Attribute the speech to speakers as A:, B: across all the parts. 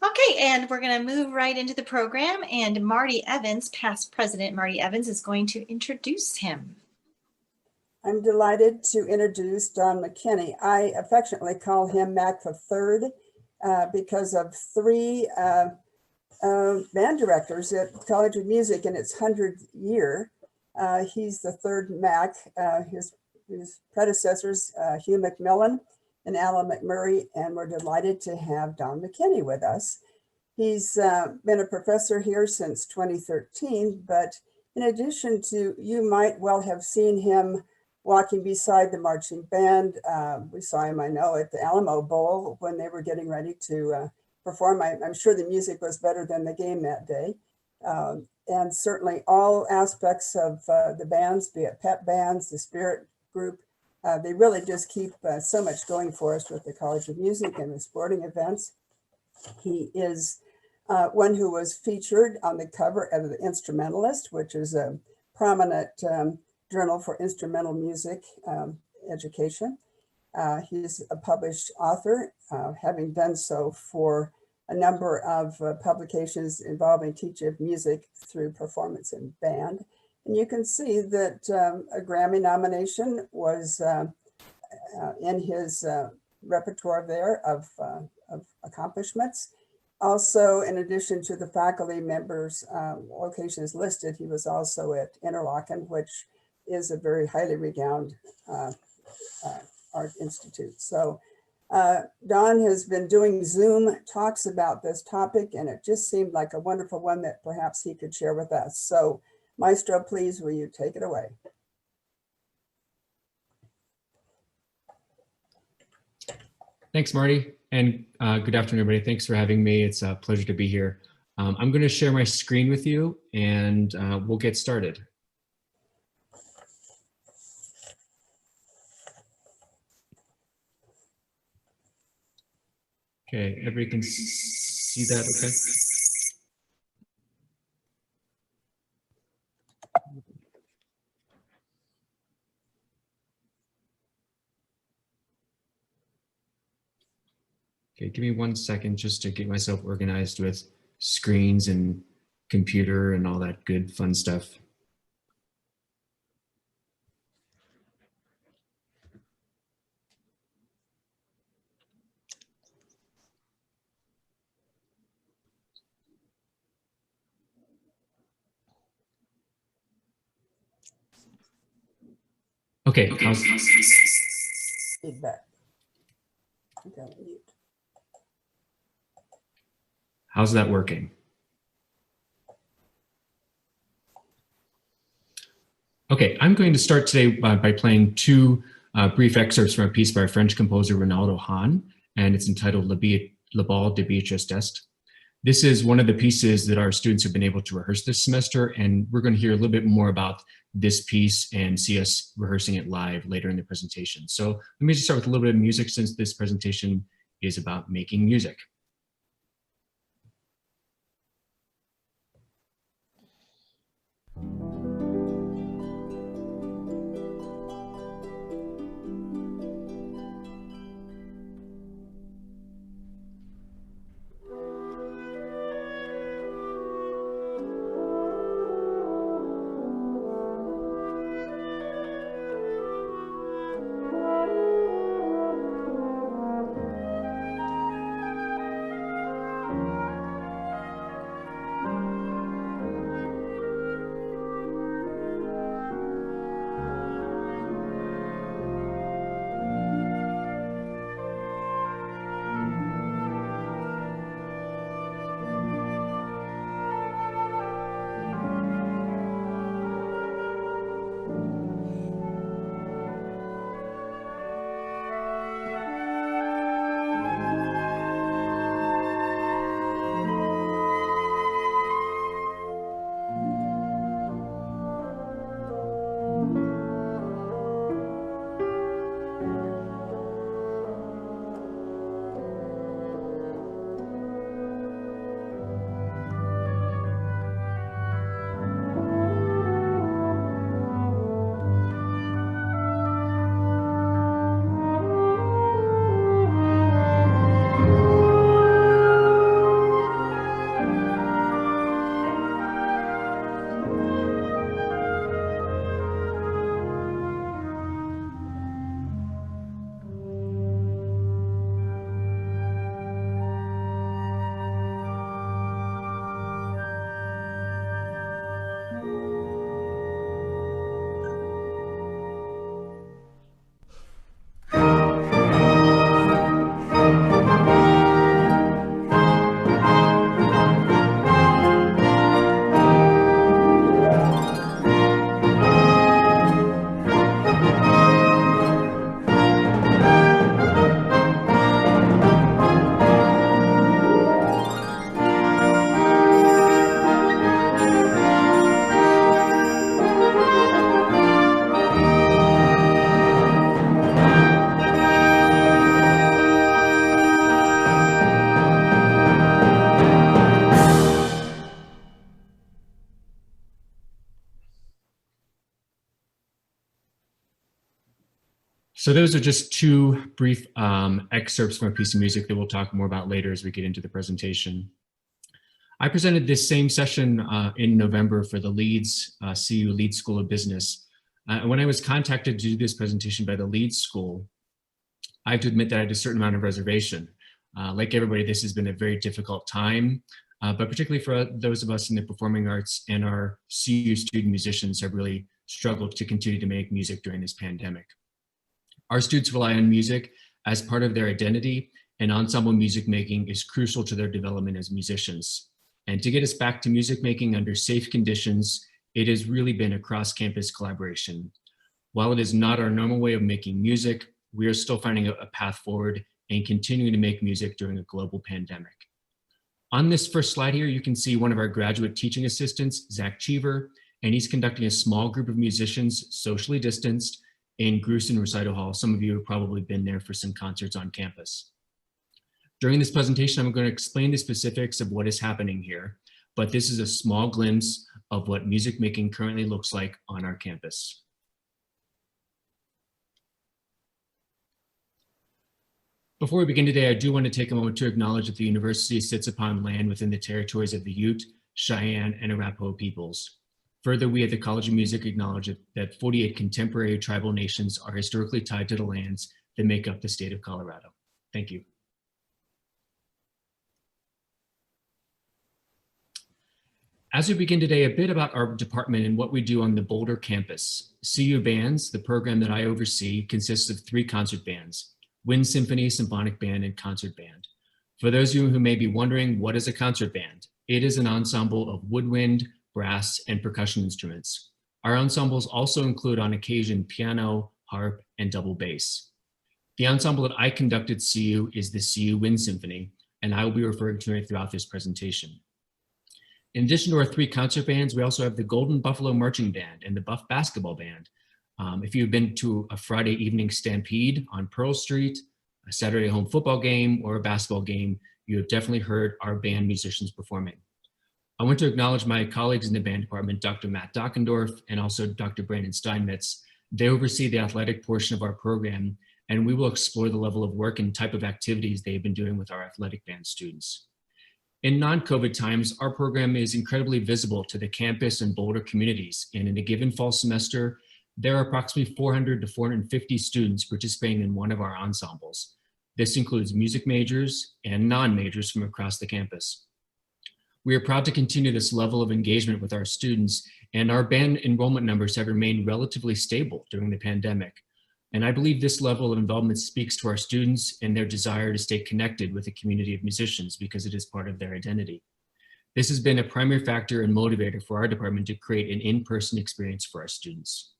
A: Okay, and we're going to move right into the program, and Marty Evans, past president Marty Evans, is going to introduce him.
B: I'm delighted to introduce Don McKinney. I affectionately call him Mac the Third because of three band directors at College of Music in its 100th year. He's the third Mac. His predecessors, Hugh McMillan and Alan McMurray, and we're delighted to have Don McKinney with us. He's been a professor here since 2013, but in addition to, you might well have seen him walking beside the marching band. We saw him, I know, at the Alamo Bowl when they were getting ready to perform. I'm sure the music was better than the game that day. And certainly all aspects of the bands, be it pep bands, the spirit group, they really just keep so much going for us with the College of Music and the sporting events. He is one who was featured on the cover of The Instrumentalist, which is a prominent journal for instrumental music education. He's a published author, having done so for a number of publications involving teaching of music through performance and band. And you can see that a Grammy nomination was in his repertoire there of accomplishments. Also, in addition to the faculty members' locations listed, he was also at Interlochen, which is a very highly renowned art institute. So Don has been doing Zoom talks about this topic, and it just seemed like a wonderful one that perhaps he could share with us. So Maestro, please, will you take it away?
C: Thanks, Marty, and good afternoon, everybody. Thanks for having me. It's a pleasure to be here. I'm going to share my screen with you, and we'll get started. Okay, everybody can see that, okay? Okay, give me 1 second just to get myself organized with screens and computer and all that good fun stuff. Okay,
B: Feedback. Okay, mute.
C: How's that working? Okay, I'm going to start today by playing two brief excerpts from a piece by French composer Ronaldo Hahn, and it's entitled Le Bal de Beatrice d'Est. This is one of the pieces that our students have been able to rehearse this semester, and we're going to hear a little bit more about this piece and see us rehearsing it live later in the presentation. So let me just start with a little bit of music, since this presentation is about making music. So those are just two brief excerpts from a piece of music that we'll talk more about later as we get into the presentation. I presented this same session in November for the Leeds CU Leeds School of Business. When I was contacted to do this presentation by the Leeds School, I have to admit that I had a certain amount of reservation. Like everybody, this has been a very difficult time, but particularly for those of us in the performing arts, and our CU student musicians have really struggled to continue to make music during this pandemic. Our students rely on music as part of their identity, and ensemble music making is crucial to their development as musicians. And to get us back to music making under safe conditions, it has really been a cross-campus collaboration. While it is not our normal way of making music, we are still finding a path forward and continuing to make music during a global pandemic. On this first slide here, you can see one of our graduate teaching assistants, Zach Cheever, and he's conducting a small group of musicians, socially distanced, in Grusin Recital Hall. Some of you have probably been there for some concerts on campus. During this presentation, I'm going to explain the specifics of what is happening here, but this is a small glimpse of what music making currently looks like on our campus. Before we begin today, I do want to take a moment to acknowledge that the university sits upon land within the territories of the Ute, Cheyenne, and Arapaho peoples. Further, we at the College of Music acknowledge that 48 contemporary tribal nations are historically tied to the lands that make up the state of Colorado. Thank you. As we begin today, a bit about our department and what we do on the Boulder campus. CU Bands, the program that I oversee, consists of 3 concert bands: Wind Symphony, Symphonic Band, and Concert Band. For those of you who may be wondering, what is a concert band? It is an ensemble of woodwind, brass, and percussion instruments. Our ensembles also include on occasion piano, harp, and double bass. The ensemble that I conduct at CU is the CU Wind Symphony, and I will be referring to it throughout this presentation. In addition to our 3 concert bands, we also have the Golden Buffalo Marching Band and the Buff Basketball Band. If you've been to a Friday evening stampede on Pearl Street, a Saturday home football game, or a basketball game, you have definitely heard our band musicians performing. I want to acknowledge my colleagues in the band department, Dr. Matt Dockendorf and also Dr. Brandon Steinmetz. They oversee the athletic portion of our program, and we will explore the level of work and type of activities they've been doing with our athletic band students. In non-COVID times, our program is incredibly visible to the campus and Boulder communities, and in a given fall semester, there are approximately 400 to 450 students participating in one of our ensembles. This includes music majors and non-majors from across the campus. We are proud to continue this level of engagement with our students, and our band enrollment numbers have remained relatively stable during the pandemic. And I believe this level of involvement speaks to our students and their desire to stay connected with a community of musicians because it is part of their identity. This has been a primary factor and motivator for our department to create an in-person experience for our students.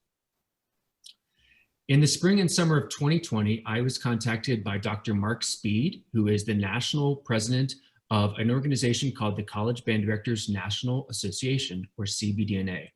C: In the spring and summer of 2020, I was contacted by Dr. Mark Speed, who is the national president of an organization called the College Band Directors National Association, or CBDNA.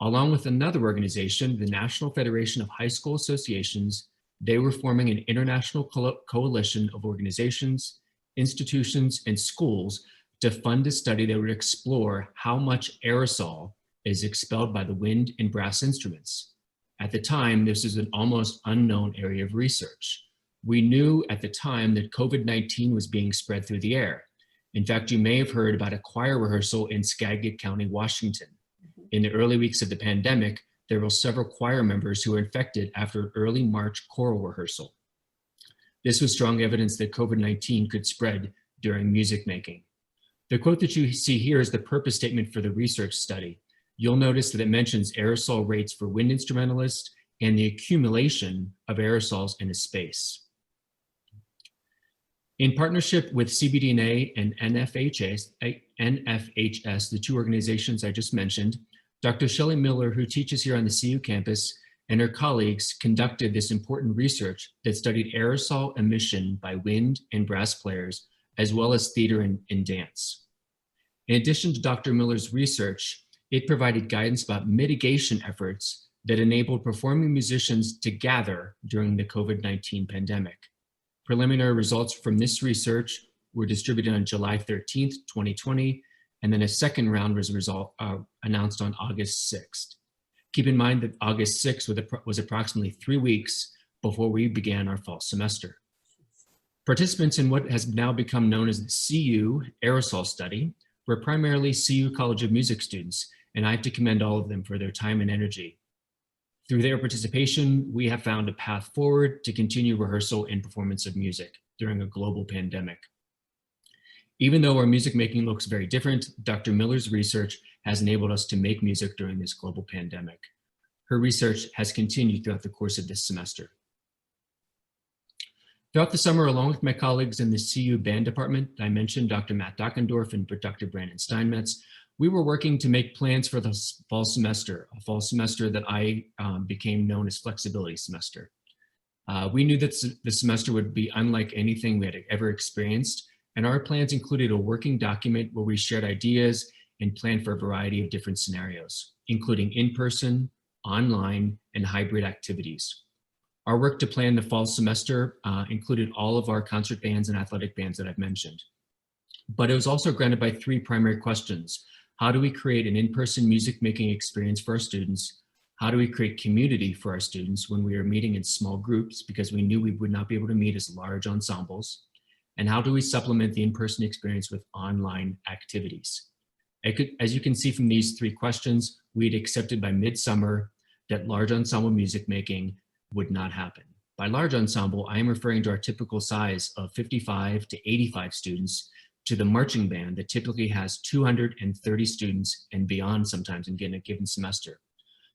C: Along with another organization, the National Federation of High School Associations, they were forming an international coalition of organizations, institutions, and schools to fund a study that would explore how much aerosol is expelled by the wind and brass instruments. At the time, this is an almost unknown area of research. We knew at the time that COVID-19 was being spread through the air. In fact, you may have heard about a choir rehearsal in Skagit County, Washington. In the early weeks of the pandemic, there were several choir members who were infected after an early March choral rehearsal. This was strong evidence that COVID-19 could spread during music making. The quote that you see here is the purpose statement for the research study. You'll notice that it mentions aerosol rates for wind instrumentalists and the accumulation of aerosols in a space. In partnership with CBDNA and NFHS, the 2 organizations I just mentioned, Dr. Shelley Miller, who teaches here on the CU campus, and her colleagues conducted this important research that studied aerosol emission by wind and brass players, as well as theater and dance. In addition to Dr. Miller's research, it provided guidance about mitigation efforts that enabled performing musicians to gather during the COVID-19 pandemic. Preliminary results from this research were distributed on July 13th, 2020, and then a second round was announced on August 6th. Keep in mind that August 6th was approximately 3 weeks before we began our fall semester. Participants in what has now become known as the CU Aerosol Study were primarily CU College of Music students, and I have to commend all of them for their time and energy. Through their participation, we have found a path forward to continue rehearsal and performance of music during a global pandemic. Even though our music making looks very different, Dr. Miller's research has enabled us to make music during this global pandemic. Her research has continued throughout the course of this semester. Throughout the summer, along with my colleagues in the CU band department, I mentioned Dr. Matt Dockendorf and Dr. Brandon Steinmetz, we were working to make plans for the fall semester, a fall semester that I became known as flexibility semester. We knew that the semester would be unlike anything we had ever experienced, and our plans included a working document where we shared ideas and planned for a variety of different scenarios, including in-person, online, and hybrid activities. Our work to plan the fall semester included all of our concert bands and athletic bands that I've mentioned. But it was also grounded by three primary questions. How do we create an in-person music making experience for our students? How do we create community for our students when we are meeting in small groups because we knew we would not be able to meet as large ensembles? And how do we supplement the in-person experience with online activities? As you can see from these three questions, we had accepted by midsummer that large ensemble music making would not happen. By large ensemble, I am referring to our typical size of 55 to 85 students to the marching band that typically has 230 students and beyond sometimes in a given semester.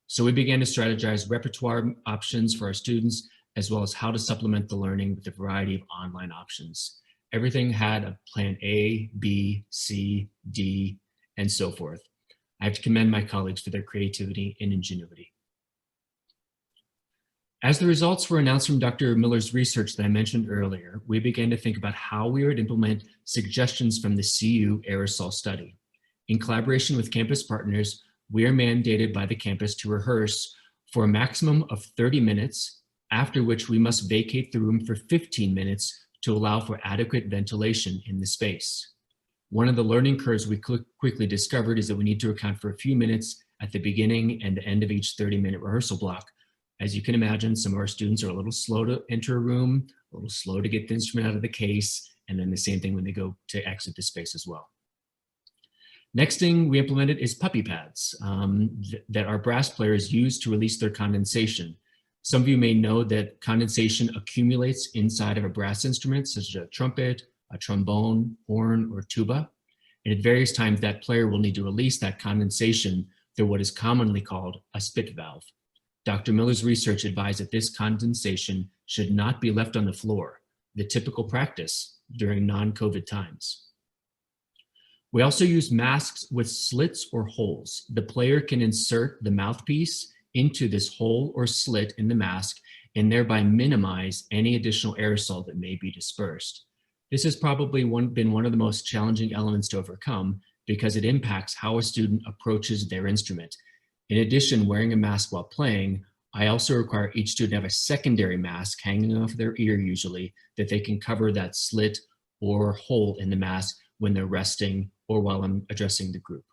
C: So we began to strategize repertoire options for our students, as well as how to supplement the learning with a variety of online options. Everything had a plan A, B, C, D, and so forth. I have to commend my colleagues for their creativity and ingenuity. As the results were announced from Dr. Miller's research that I mentioned earlier, we began to think about how we would implement suggestions from the CU Aerosol Study. In collaboration with campus partners, we are mandated by the campus to rehearse for a maximum of 30 minutes, after which we must vacate the room for 15 minutes to allow for adequate ventilation in the space. One of the learning curves we quickly discovered is that we need to account for a few minutes at the beginning and the end of each 30-minute rehearsal block. As you can imagine, some of our students are a little slow to enter a room, a little slow to get the instrument out of the case, and then the same thing when they go to exit the space as well. Next thing we implemented is puppy pads that our brass players use to release their condensation. Some of you may know that condensation accumulates inside of a brass instrument, such as a trumpet, a trombone, horn, or tuba. And at various times, that player will need to release that condensation through what is commonly called a spit valve. Dr. Miller's research advised that this condensation should not be left on the floor, the typical practice during non-COVID times. We also use masks with slits or holes. The player can insert the mouthpiece into this hole or slit in the mask and thereby minimize any additional aerosol that may be dispersed. This has probably been one of the most challenging elements to overcome because it impacts how a student approaches their instrument. In addition, wearing a mask while playing, I also require each student to have a secondary mask hanging off their ear usually that they can cover that slit or hole in the mask when they're resting or while I'm addressing the group.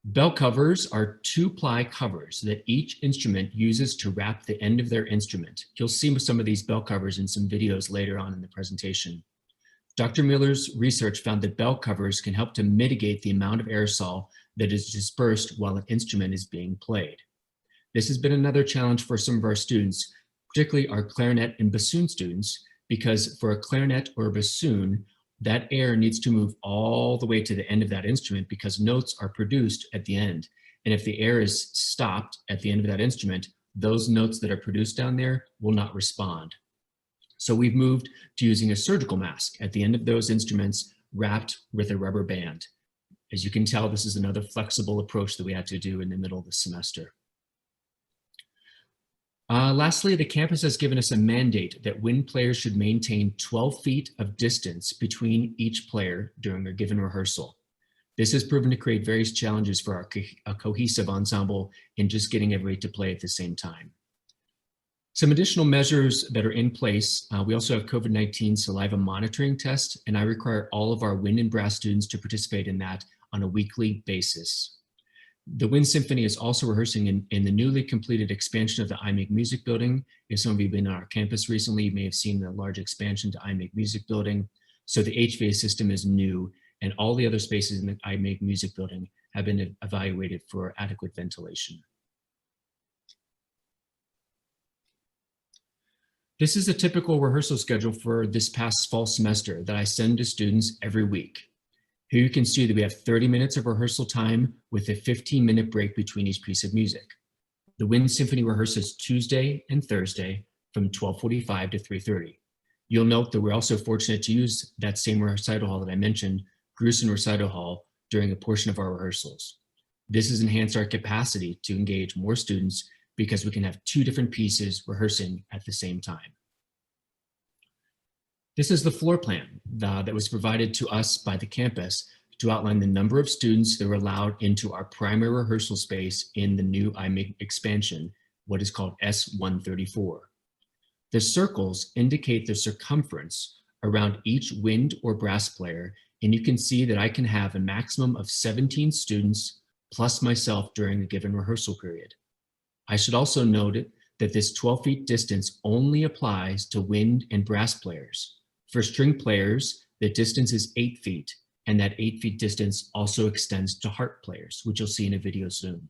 C: Bell covers are 2-ply covers that each instrument uses to wrap the end of their instrument. You'll see some of these bell covers in some videos later on in the presentation. Dr. Miller's research found that bell covers can help to mitigate the amount of aerosol that is dispersed while an instrument is being played. This has been another challenge for some of our students, particularly our clarinet and bassoon students, because for a clarinet or a bassoon, that air needs to move all the way to the end of that instrument because notes are produced at the end. And if the air is stopped at the end of that instrument, those notes that are produced down there will not respond. So we've moved to using a surgical mask at the end of those instruments wrapped with a rubber band. As you can tell, this is another flexible approach that we had to do in the middle of the semester. Lastly, the campus has given us a mandate that wind players should maintain 12 feet of distance between each player during a given rehearsal. This has proven to create various challenges for our cohesive ensemble in just getting everybody to play at the same time. Some additional measures that are in place, we also have COVID-19 saliva monitoring test, and I require all of our wind and brass students to participate in that on a weekly basis. The Wind Symphony is also rehearsing in the newly completed expansion of the iMake Music Building. If some of you have been on our campus recently, you may have seen the large expansion to iMake Music Building. So the HVAC system is new, and all the other spaces in the iMake Music Building have been evaluated for adequate ventilation. This is a typical rehearsal schedule for this past fall semester that I send to students every week. Here you can see that we have 30 minutes of rehearsal time with a 15-minute break between each piece of music. The Wind Symphony rehearses Tuesday and Thursday from 12:45 to 3:30. You'll note that we're also fortunate to use that same recital hall that I mentioned, Grusin Recital Hall, during a portion of our rehearsals. This has enhanced our capacity to engage more students because we can have two different pieces rehearsing at the same time. This is the floor plan that was provided to us by the campus to outline the number of students that were allowed into our primary rehearsal space in the new iMake expansion, what is called S134. The circles indicate the circumference around each wind or brass player, and you can see that I can have a maximum of 17 students plus myself during a given rehearsal period. I should also note that this 12 feet distance only applies to wind and brass players. For string players, the distance is 8 feet, and that 8 feet distance also extends to harp players, which you'll see in a video soon.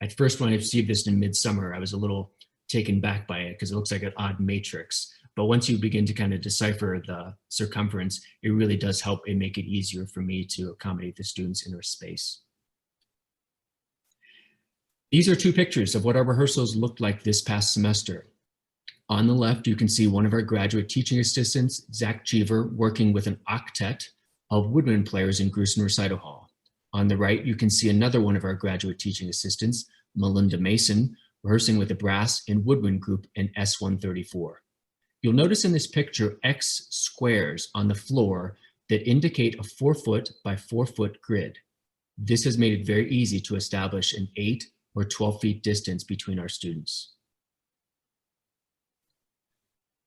C: At first, when I received this in midsummer, I was a little taken back by it because it looks like an odd matrix. But once you begin to kind of decipher the circumference, it really does help and make it easier for me to accommodate the students in our space. These are two pictures of what our rehearsals looked like this past semester. On the left, you can see one of our graduate teaching assistants, Zach Cheever, working with an octet of woodwind players in Grusin Recital Hall. On the right, you can see another one of our graduate teaching assistants, Melinda Mason, rehearsing with a brass and woodwind group in S134. You'll notice in this picture X squares on the floor that indicate a 4-foot by 4-foot grid. This has made it very easy to establish an 8 or 12 feet distance between our students.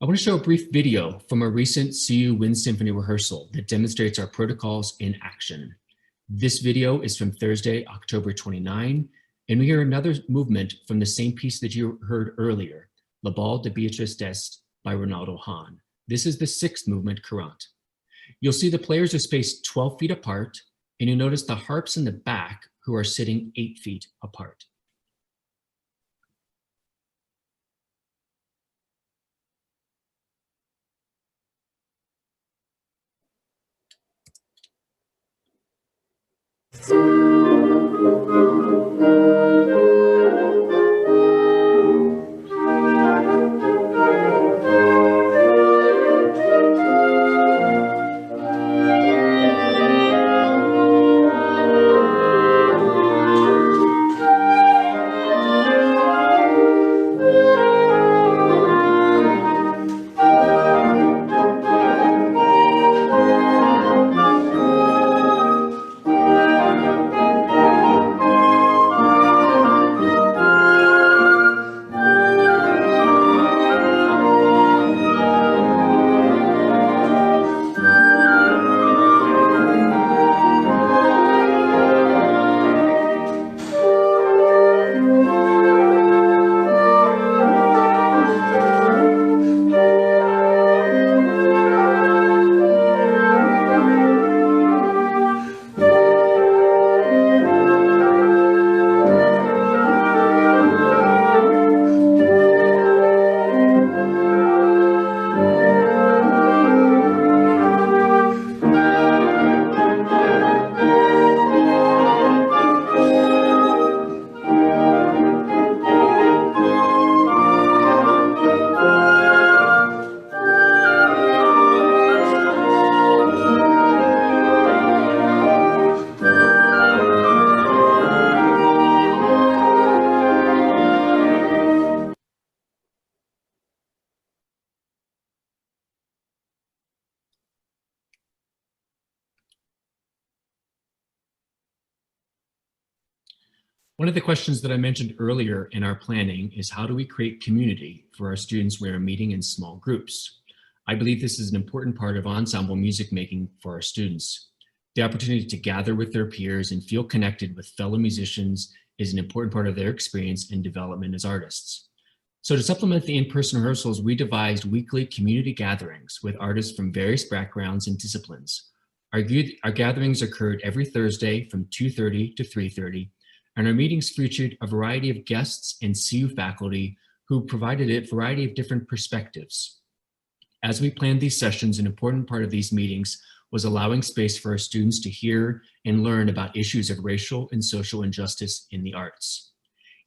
C: I want to show a brief video from a recent CU Wind Symphony rehearsal that demonstrates our protocols in action. This video is from Thursday, October 29, and we hear another movement from the same piece that you heard earlier, La Ball de Beatrice d'Est by Ronaldo Hahn. This is the 6th movement, Courant. You'll see the players are spaced 12 feet apart, and you'll notice the harps in the back who are sitting 8 feet apart. One of the questions that I mentioned earlier in our planning is how do we create community for our students when we're meeting in small groups? I believe this is an important part of ensemble music making for our students. The opportunity to gather with their peers and feel connected with fellow musicians is an important part of their experience and development as artists. So to supplement the in-person rehearsals, we devised weekly community gatherings with artists from various backgrounds and disciplines. Our gatherings occurred every Thursday from 2:30 to 3:30, and our meetings featured a variety of guests and CU faculty who provided a variety of different perspectives. As we planned these sessions, an important part of these meetings was allowing space for our students to hear and learn about issues of racial and social injustice in the arts.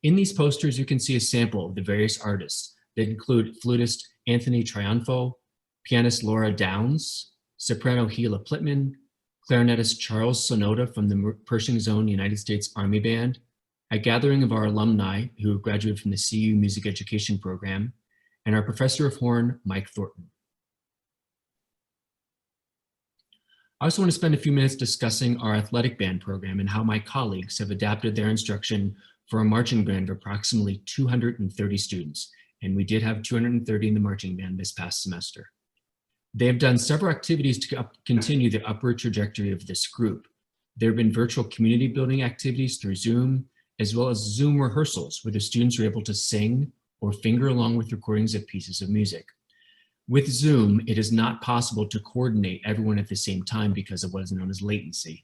C: In these posters, you can see a sample of the various artists that include flutist Anthony Triunfo, pianist Laura Downs, soprano Gila Plitman, clarinetist Charles Sonota from the Pershing Zone United States Army Band, a gathering of our alumni who graduated from the CU Music Education Program, and our professor of horn, Mike Thornton. I also want to spend a few minutes discussing our athletic band program and how my colleagues have adapted their instruction for a marching band of approximately 230 students. And we did have 230 in the marching band this past semester. They have done several activities to continue the upward trajectory of this group. There have been virtual community building activities through Zoom, as well as Zoom rehearsals where the students are able to sing or finger along with recordings of pieces of music. With Zoom, it is not possible to coordinate everyone at the same time because of what is known as latency.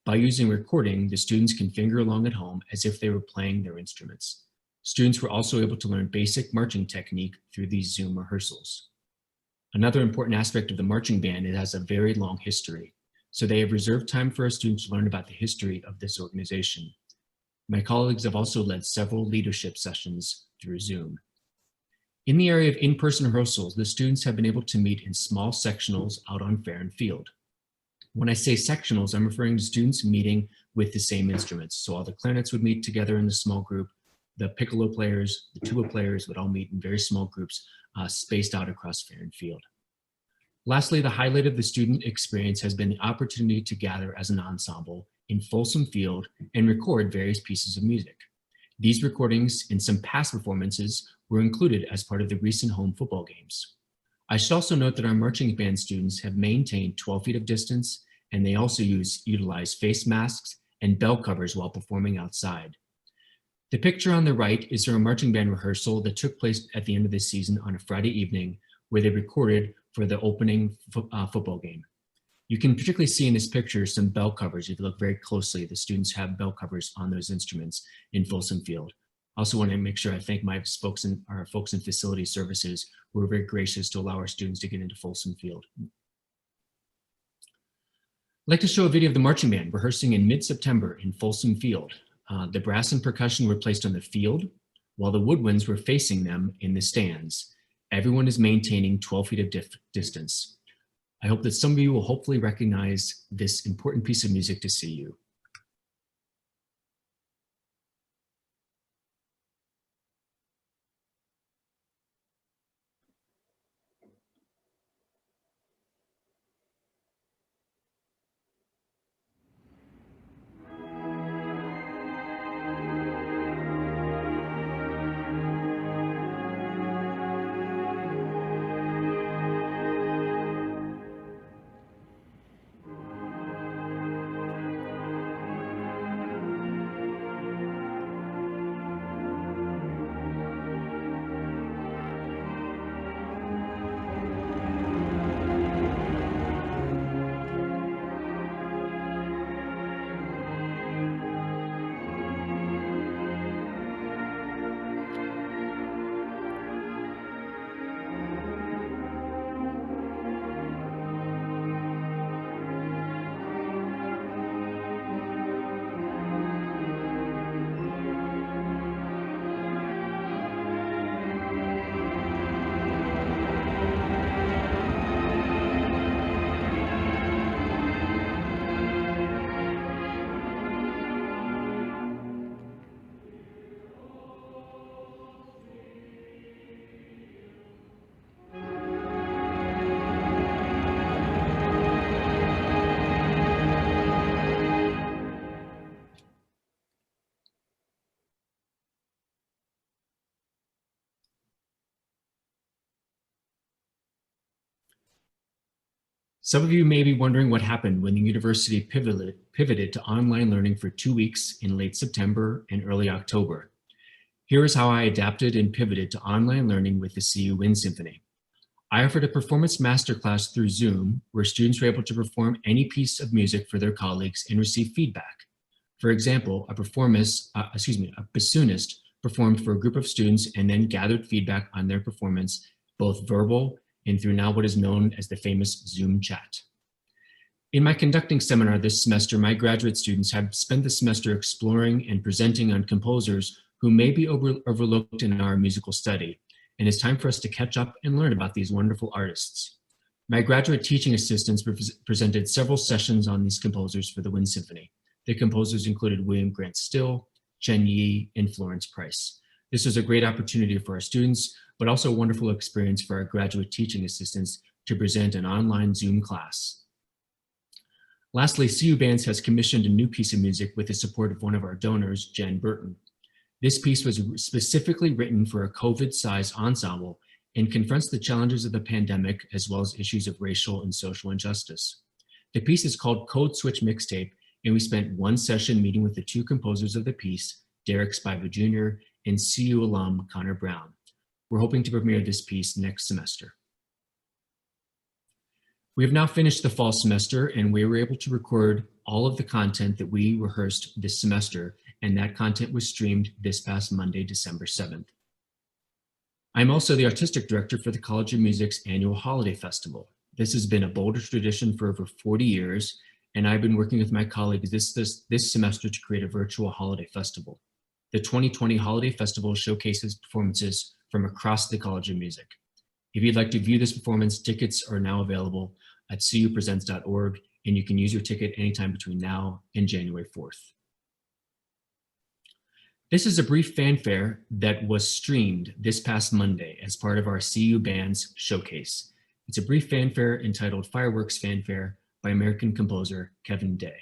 C: By using recording, the students can finger along at home as if they were playing their instruments. Students were also able to learn basic marching technique through these Zoom rehearsals. Another important aspect of the marching band, it has a very long history. So they have reserved time for our students to learn about the history of this organization. My colleagues have also led several leadership sessions through Zoom. In the area of in-person rehearsals, the students have been able to meet in small sectionals out on fair and field. When I say sectionals, I'm referring to students meeting with the same instruments. So all the clarinets would meet together in a small group. The piccolo players, the tuba players would all meet in very small groups spaced out across fair and field. Lastly, the highlight of the student experience has been the opportunity to gather as an ensemble in Folsom Field and record various pieces of music. These recordings and some past performances were included as part of the recent home football games. I should also note that our marching band students have maintained 12 feet of distance, and they also utilize face masks and bell covers while performing outside. The picture on the right is from a marching band rehearsal that took place at the end of the season on a Friday evening where they recorded for the opening football game. You can particularly see in this picture some bell covers. If you look very closely, the students have bell covers on those instruments in Folsom Field. I also want to make sure I thank our folks in facility services who were very gracious to allow our students to get into Folsom Field. I'd like to show a video of the marching band rehearsing in mid-September in Folsom Field. The brass and percussion were placed on the field while the woodwinds were facing them in the stands. Everyone is maintaining 12 feet of distance. I hope that some of you will hopefully recognize this important piece of music to CU. Some of you may be wondering what happened when the university pivoted to online learning for 2 weeks in late September and early October. Here is how I adapted and pivoted to online learning with the CU Wind Symphony. I offered a performance masterclass through Zoom where students were able to perform any piece of music for their colleagues and receive feedback. For example, a bassoonist performed for a group of students and then gathered feedback on their performance, both verbal and through now what is known as the famous Zoom chat. In my conducting seminar this semester, my graduate students have spent the semester exploring and presenting on composers who may be overlooked in our musical study, and it's time for us to catch up and learn about these wonderful artists. My graduate teaching assistants presented several sessions on these composers for the Wind Symphony. The composers included William Grant Still, Chen Yi, and Florence Price. This was a great opportunity for our students, but also a wonderful experience for our graduate teaching assistants to present an online Zoom class. Lastly, CU Bands has commissioned a new piece of music with the support of one of our donors, Jen Burton. This piece was specifically written for a COVID-sized ensemble and confronts the challenges of the pandemic as well as issues of racial and social injustice. The piece is called Code Switch Mixtape, and we spent one session meeting with the two composers of the piece, Derek Spiva Jr. and CU alum Connor Brown. We're hoping to premiere this piece next semester. We have now finished the fall semester, and we were able to record all of the content that we rehearsed this semester, and that content was streamed this past Monday, December 7th. I'm also the artistic director for the College of Music's annual holiday festival. This has been a Boulder tradition for over 40 years, and I've been working with my colleagues this semester to create a virtual holiday festival. The 2020 Holiday Festival showcases performances from across the College of Music. If you'd like to view this performance, tickets are now available at cupresents.org, and you can use your ticket anytime between now and January 4th. This is a brief fanfare that was streamed this past Monday as part of our CU Bands Showcase. It's a brief fanfare entitled Fireworks Fanfare by American composer Kevin Day.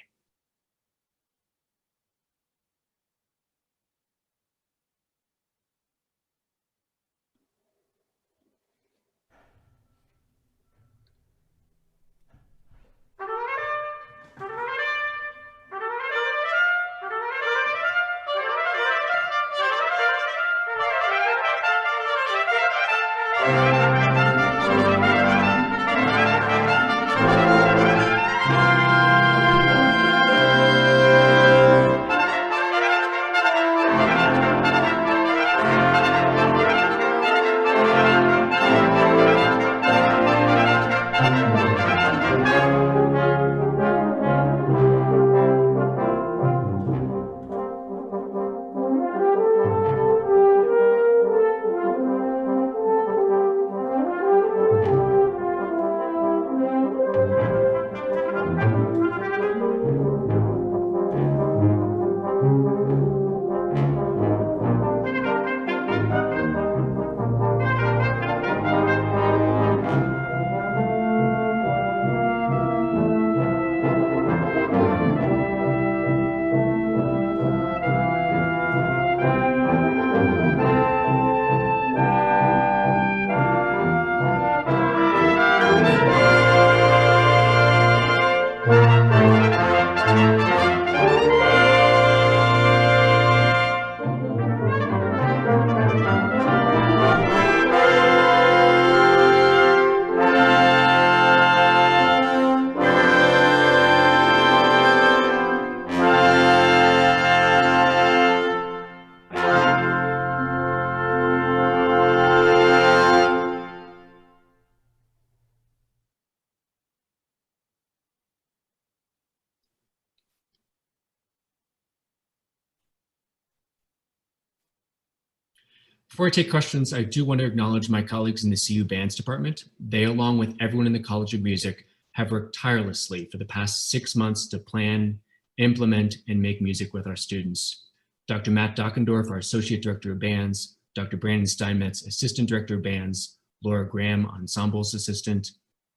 C: Before I take questions, I do want to acknowledge my colleagues in the CU Bands Department. They, along with everyone in the College of Music, have worked tirelessly for the past 6 months to plan, implement, and make music with our students. Dr. Matt Dockendorf, our Associate Director of Bands, Dr. Brandon Steinmetz, Assistant Director of Bands, Laura Graham, Ensembles Assistant,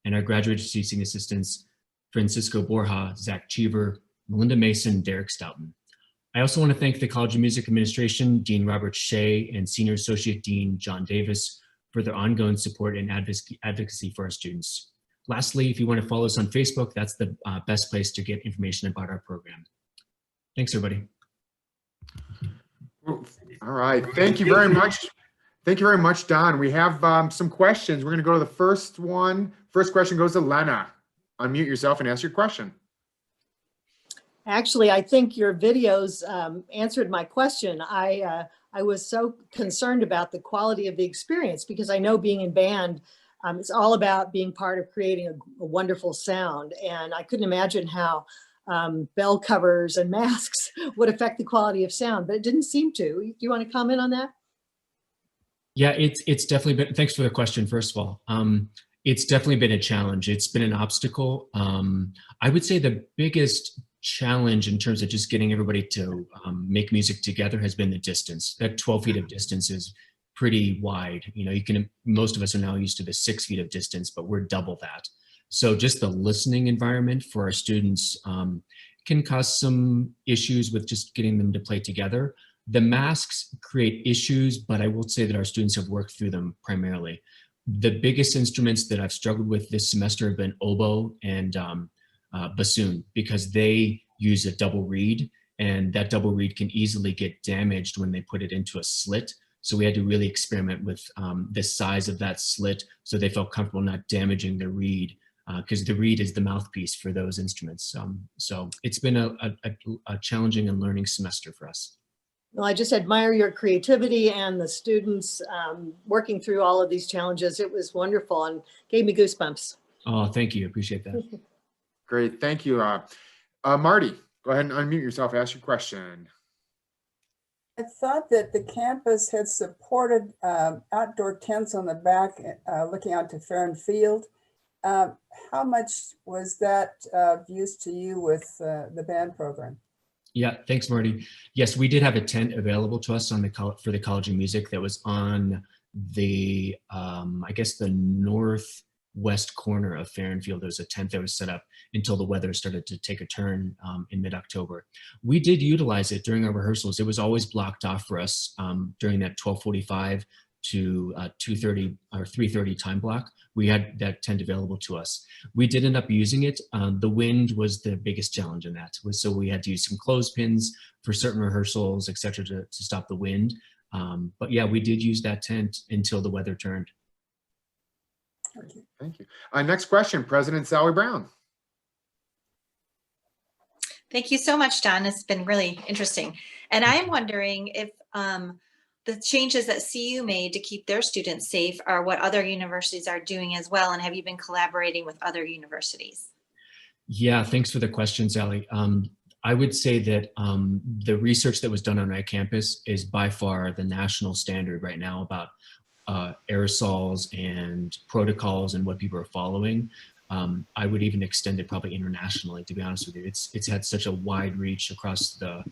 C: and our graduate teaching assistants, Francisco Borja, Zach Cheever, Melinda Mason, Derek Stoughton. I also want to thank the College of Music Administration, Dean Robert Shea, and Senior Associate Dean John Davis for their ongoing support and advocacy for our students. Lastly, if you want to follow us on Facebook, that's the best place to get information about our program. Thanks, everybody.
D: All right. Thank you very much. Thank you very much, Don. We have some questions. We're going to go to the first one. First question goes to Lena. Unmute yourself and ask your question.
E: Actually, I think your videos answered my question. I was so concerned about the quality of the experience because I know being in band, it's all about being part of creating a wonderful sound. And I couldn't imagine how bell covers and masks would affect the quality of sound, but it didn't seem to. Do you want to comment on that?
C: Yeah, it's definitely been, thanks for the question, first of all. It's definitely been a challenge. It's been an obstacle. I would say the biggest challenge in terms of just getting everybody to make music together has been the distance. That 12 feet of distance is pretty wide. You know, most of us are now used to the 6 feet of distance, but we're double that. So just the listening environment for our students can cause some issues with just getting them to play together. The masks create issues, but I will say that our students have worked through them primarily. The biggest instruments that I've struggled with this semester have been oboe and bassoon, because they use a double reed, and that double reed can easily get damaged when they put it into a slit. So we had to really experiment with the size of that slit so they felt comfortable not damaging the reed, because the reed is the mouthpiece for those instruments. So it's been a challenging and learning semester for us.
E: Well, I just admire your creativity and the students working through all of these challenges. It was wonderful and gave me goosebumps.
C: Oh, thank you. Appreciate that.
D: Great. Thank you. Marty, go ahead and unmute yourself. Ask your question.
B: I thought that the campus had supported outdoor tents on the back looking out to Fair and Field. How much was that of use to you with the band program?
C: Yeah, thanks, Marty. Yes, we did have a tent available to us on for the College of Music that was on the, I guess, the northwest corner of Fair and Field. There was a tent that was set up until the weather started to take a turn in mid-October. We did utilize it during our rehearsals. It was always blocked off for us during that 12:45 to 2:30 or 3:30 time block. We had that tent available to us. We did end up using it. The wind was the biggest challenge in that. So we had to use some clothespins for certain rehearsals, et cetera, to stop the wind. But yeah, we did use that tent until the weather turned.
D: Thank you. Next question, President Sally Brown.
A: Thank you so much, Don. It's been really interesting. And I am wondering if the changes that CU made to keep their students safe are what other universities are doing as well. And have you been collaborating with other universities?
C: Yeah, thanks for the question, Sally. I would say that the research that was done on our campus is by far the national standard right now about aerosols and protocols and what people are following. I would even extend it probably internationally, to be honest with you. It's had such a wide reach across the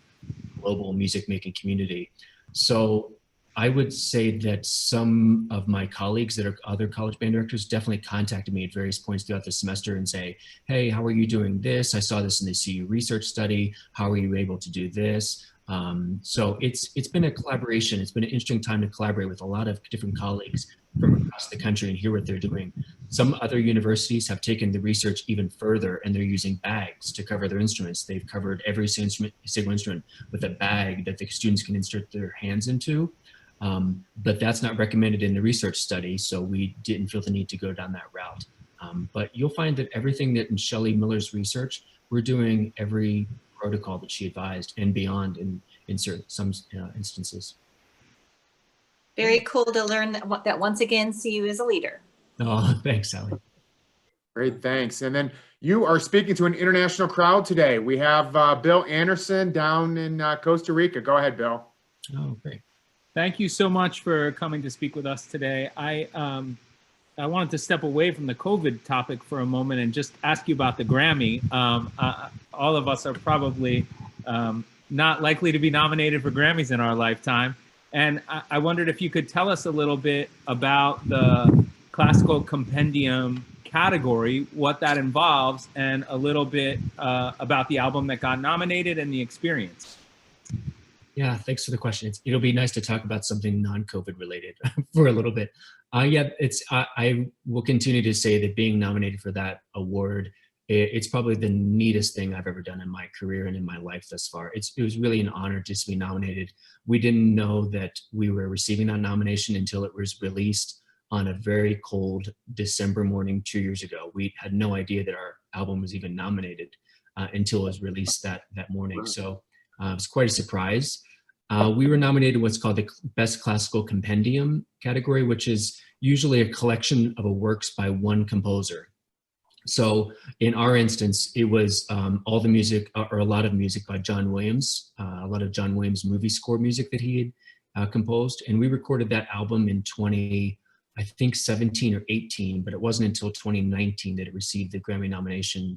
C: global music making community. So I would say that some of my colleagues that are other college band directors definitely contacted me at various points throughout the semester and say, hey, how are you doing this? I saw this in the CU research study. How are you able to do this? So it's been a collaboration. It's been an interesting time to collaborate with a lot of different colleagues from across the country and hear what they're doing. Some other universities have taken the research even further, and they're using bags to cover their instruments. They've covered every single instrument with a bag that the students can insert their hands into. But that's not recommended in the research study, so we didn't feel the need to go down that route. But you'll find that everything that in Shelley Miller's research, we're doing every protocol that she advised and beyond in some instances.
A: Very cool to learn that once again, CU is a leader.
C: Oh, thanks, Sally.
D: Great, thanks. And then you are speaking to an international crowd today. We have Bill Anderson down in Costa Rica. Go ahead, Bill.
C: Oh, great.
F: Thank you so much for coming to speak with us today. I wanted to step away from the COVID topic for a moment and just ask you about the Grammy. All of us are probably not likely to be nominated for Grammys in our lifetime. And I wondered if you could tell us a little bit about the classical compendium category, what that involves, and a little bit about the album that got nominated and the experience.
C: Yeah, thanks for the question. It'll be nice to talk about something non-COVID related for a little bit. Yeah, I will continue to say that being nominated for that award, it's probably the neatest thing I've ever done in my career and in my life thus far. It was really an honor just to be nominated. We didn't know that we were receiving that nomination until it was released on a very cold December morning 2 years ago. We had no idea that our album was even nominated until it was released that morning. So it was quite a surprise. We were nominated what's called the Best Classical Compendium category, which is usually a collection of works by one composer. So in our instance, it was all the music or a lot of music by John Williams, a lot of John Williams movie score music that he had composed. And we recorded that album in 17 or 18, but it wasn't until 2019 that it received the Grammy nomination.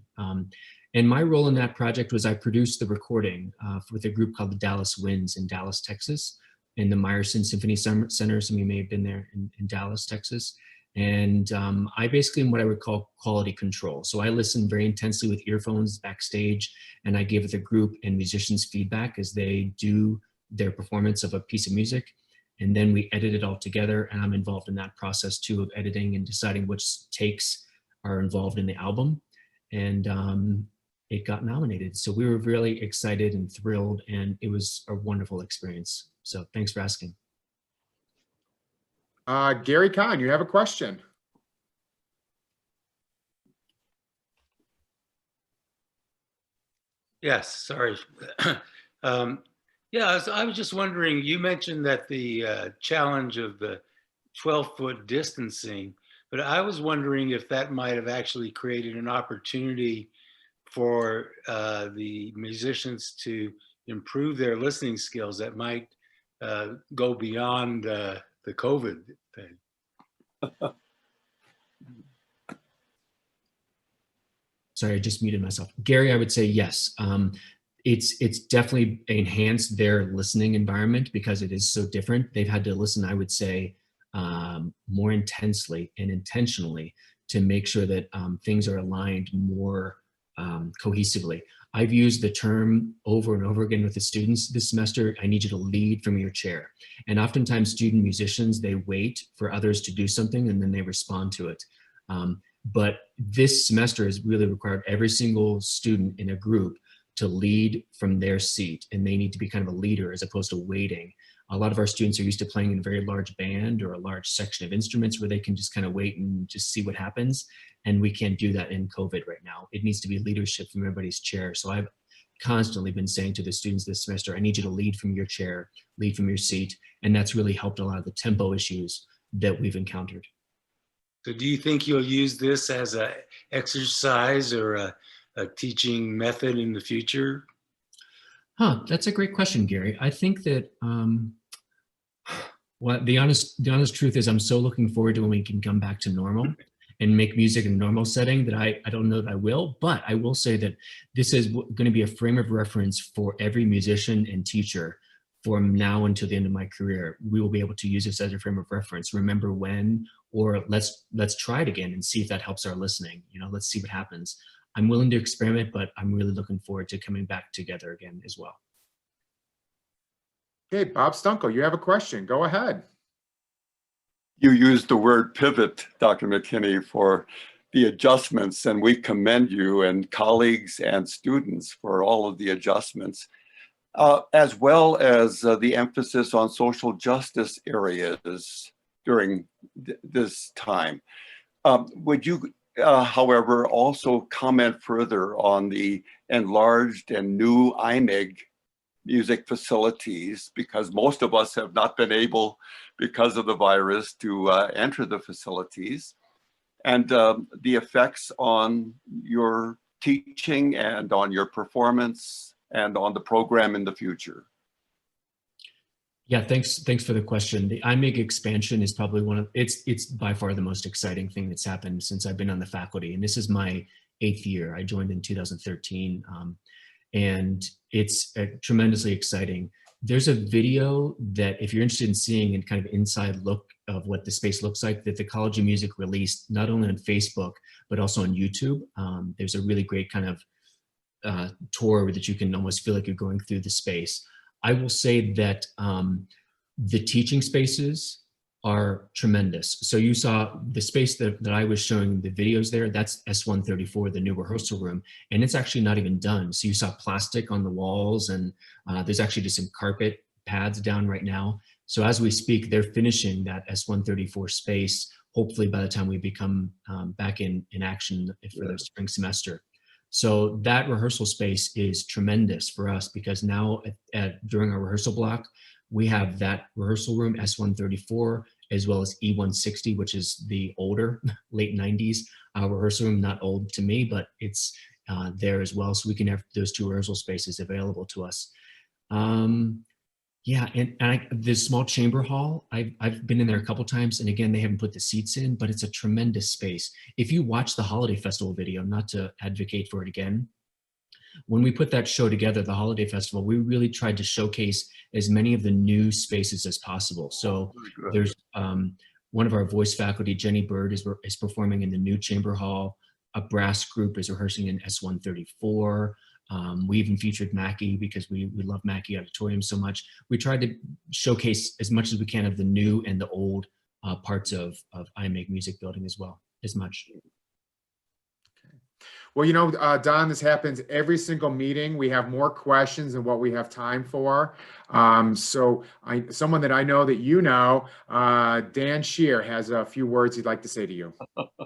C: And my role in that project was I produced the recording with a group called the Dallas Winds in Dallas, Texas, in the Meyerson Symphony Center. Some of you may have been there in Dallas, Texas. And I basically am what I would call quality control. So I listened very intensely with earphones backstage, and I give the group and musicians feedback as they do their performance of a piece of music. And then we edit it all together, and I'm involved in that process too of editing and deciding which takes are involved in the album. And it got nominated. So we were really excited and thrilled, and it was a wonderful experience. So thanks for asking.
D: Gary Kahn, you have a question.
G: Yes, sorry. Yeah, I was just wondering, you mentioned that the challenge of the 12-foot distancing, but I was wondering if that might have actually created an opportunity for the musicians to improve their listening skills that might go beyond the COVID thing.
C: Sorry, I just muted myself. Gary, I would say yes. It's definitely enhanced their listening environment because it is so different. They've had to listen, I would say, more intensely and intentionally to make sure that things are aligned more cohesively. I've used the term over and over again with the students this semester, I need you to lead from your chair. And oftentimes student musicians, they wait for others to do something and then they respond to it. But this semester has really required every single student in a group to lead from their seat, and they need to be kind of a leader as opposed to waiting. A lot of our students are used to playing in a very large band or a large section of instruments where they can just kind of wait and just see what happens. And we can't do that in COVID right now. It needs to be leadership from everybody's chair. So I've constantly been saying to the students this semester, I need you to lead from your chair, lead from your seat. And that's really helped a lot of the tempo issues that we've encountered.
G: So do you think you'll use this as an exercise or a teaching method in the future?
C: That's a great question, Gary. I think that well, the honest truth is I'm so looking forward to when we can come back to normal and make music in a normal setting that I don't know that I will, but I will say that this is going to be a frame of reference for every musician and teacher from now until the end of my career. We will be able to use this as a frame of reference. Remember when, or let's try it again and see if that helps our listening. You know, let's see what happens. I'm willing to experiment, but I'm really looking forward to coming back together again as well.
D: Okay, Bob Stunkel, you have a question. Go ahead.
H: You used the word pivot, Dr. McKinney, for the adjustments, and we commend you and colleagues and students for all of the adjustments, as well as the emphasis on social justice areas during this time. Would you, however, also comment further on the enlarged and new IMEG music facilities, because most of us have not been able, because of the virus, to enter the facilities, and the effects on your teaching and on your performance and on the program in the future?
C: Yeah, thanks for the question. The IMEG expansion is probably it's by far the most exciting thing that's happened since I've been on the faculty, and this is my 8th year. I joined in 2013. And it's tremendously exciting. There's a video that if you're interested in seeing a kind of inside look of what the space looks like, that the College of Music released not only on Facebook, but also on YouTube. There's a really great kind of tour that you can almost feel like you're going through the space. I will say that the teaching spaces are tremendous. So you saw the space that I was showing the videos there, that's S134, the new rehearsal room, and it's actually not even done. So you saw plastic on the walls, and there's actually just some carpet pads down right now. So as we speak, they're finishing that S134 space, hopefully by the time we become back in action for the spring semester. So that rehearsal space is tremendous for us, because now during our rehearsal block, we have that rehearsal room, S134, as well as E160, which is the older, late 90s rehearsal room. Not old to me, but it's there as well. So we can have those two rehearsal spaces available to us. Yeah, and this small chamber hall, I've been in there a couple times, and again, they haven't put the seats in, but it's a tremendous space. If you watch the Holiday Festival video, not to advocate for it again, when we put that show together, the Holiday Festival, we really tried to showcase as many of the new spaces as possible. So there's one of our voice faculty, Jenny Bird, is performing in the new chamber hall. A brass group is rehearsing in S134. We even featured Mackey because we love Mackey Auditorium so much. We tried to showcase as much as we can of the new and the old parts of I Make Music building as well, as much.
D: Well, Don, this happens every single meeting. We have more questions than what we have time for. So someone that I know that Dan Shear has a few words he'd like to say to you.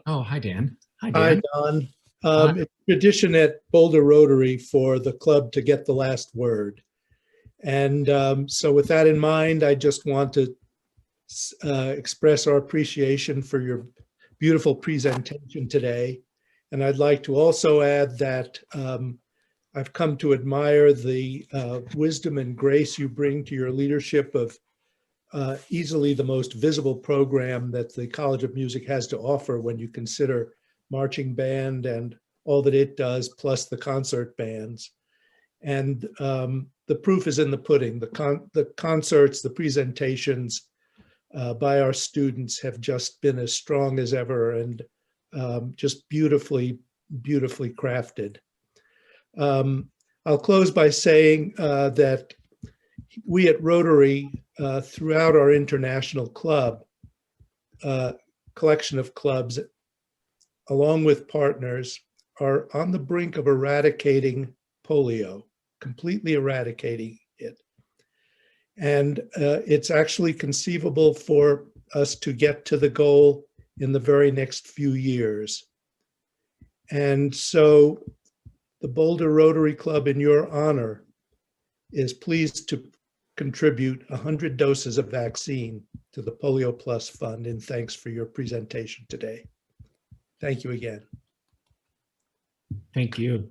C: Oh, hi, Dan. Hi,
I: Hi,
C: Dan.
I: Don. It's tradition at Boulder Rotary for the club to get the last word. And so with that in mind, I just want to express our appreciation for your beautiful presentation today. And I'd like to also add that I've come to admire the wisdom and grace you bring to your leadership of easily the most visible program that the College of Music has to offer when you consider marching band and all that it does, plus the concert bands. And the proof is in the pudding. The concerts, the presentations by our students have just been as strong as ever, and just beautifully, beautifully crafted. I'll close by saying that we at Rotary, throughout our international club, collection of clubs, along with partners, are on the brink of eradicating polio, completely eradicating it. And it's actually conceivable for us to get to the goal in the very next few years. And so the Boulder Rotary Club, in your honor, is pleased to contribute 100 doses of vaccine to the Polio Plus Fund, and thanks for your presentation today. Thank you again.
C: Thank you.